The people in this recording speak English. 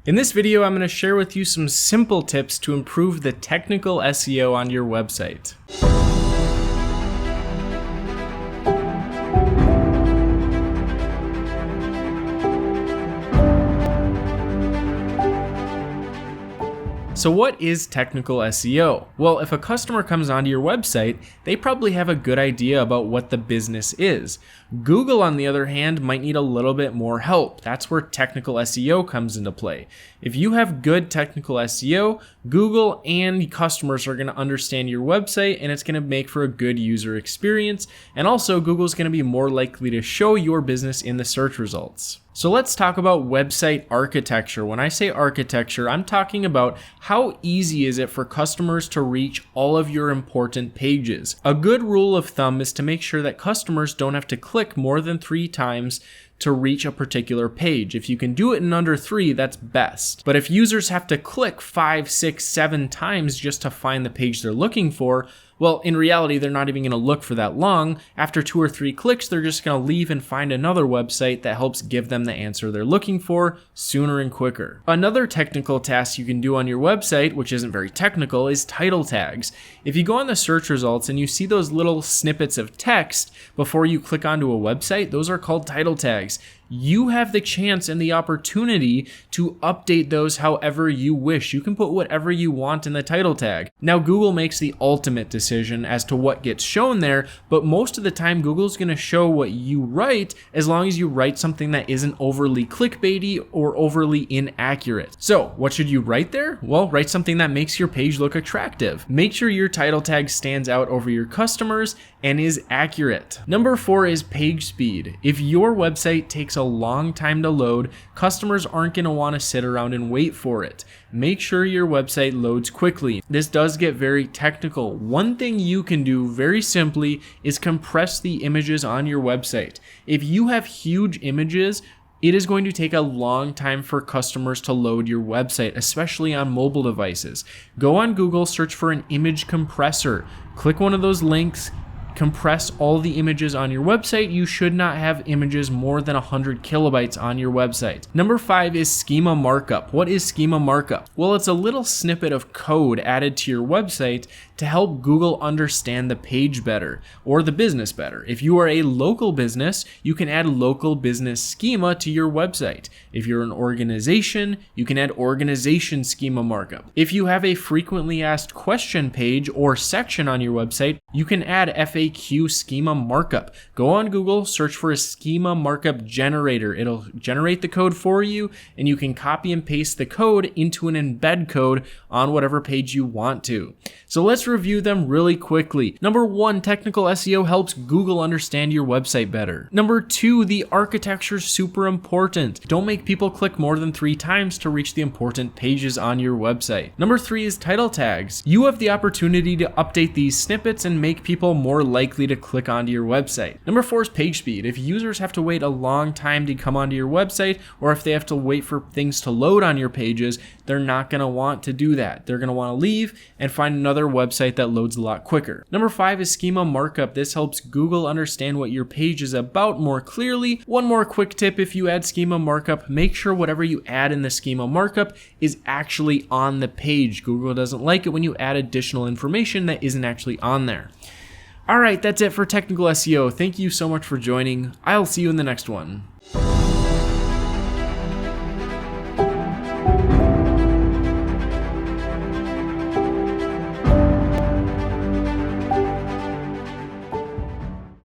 In this video, I'm going to share with you some simple tips to improve the technical SEO on your website. So what is technical SEO? Well, if a customer comes onto your website, they probably have a good idea about what the business is. Google, on the other hand, might need a little bit more help. That's where technical SEO comes into play. If you have good technical SEO, Google and customers are going to understand your website, and it's going to make for a good user experience. And also, Google's going to be more likely to show your business in the search results. So let's talk about website architecture. When I say architecture, I'm talking about how easy is it for customers to reach all of your important pages. A good rule of thumb is to make sure that customers don't have to click more than 3 times to reach a particular page. If you can do it in under 3, that's best. But if users have to click 5, 6, 7 times just to find the page they're looking for, well, in reality, they're not even going to look for that long. After 2 or 3 clicks, they're just going to leave and find another website that helps give them the answer they're looking for sooner and quicker. Another technical task you can do on your website, which isn't very technical, is title tags. If you go on the search results and you see those little snippets of text before you click onto a website, those are called title tags. You have the chance and the opportunity to update those however you wish. You can put whatever you want in the title tag. Now, Google makes the ultimate decision as to what gets shown there, but most of the time, Google's going to show what you write as long as you write something that isn't overly clickbaity or overly inaccurate. So, what should you write there? Well, write something that makes your page look attractive. Make sure your title tag stands out over your customers and is accurate. Number 4 is page speed. If your website takes a long time to load, customers aren't going to want to sit around and wait for it. Make sure your website loads quickly. This does get very technical. One thing you can do very simply is compress the images on your website. If you have huge images, it is going to take a long time for customers to load your website, especially on mobile devices. Go on Google, search for an image compressor. Click one of those links, compress all the images on your website. You should not have images more than 100 kilobytes on your website. Number 5 is schema markup. What is schema markup? Well, it's a little snippet of code added to your website to help Google understand the page better or the business better. If you are a local business, you can add local business schema to your website. If you're an organization, you can add organization schema markup. If you have a frequently asked question page or section on your website, you can add FAQ schema markup. Go on Google, search for a schema markup generator. It'll generate the code for you, and you can copy and paste the code into an embed code on whatever page you want to. So let's review them really quickly. Number 1, technical SEO helps Google understand your website better. Number 2, the architecture is super important. Don't make people click more than 3 times to reach the important pages on your website. Number 3 is title tags. You have the opportunity to update these snippets and make people more likely to click onto your website. Number 4 is page speed. If users have to wait a long time to come onto your website, or if they have to wait for things to load on your pages, they're not going to want to do that. They're going to want to leave and find another website that loads a lot quicker. Number 5 is schema markup. This helps Google understand what your page is about more clearly. One more quick tip: if you add schema markup, make sure whatever you add in the schema markup is actually on the page. Google doesn't like it when you add additional information that isn't actually on there. All right, that's it for technical SEO. Thank you so much for joining. I'll see you in the next one.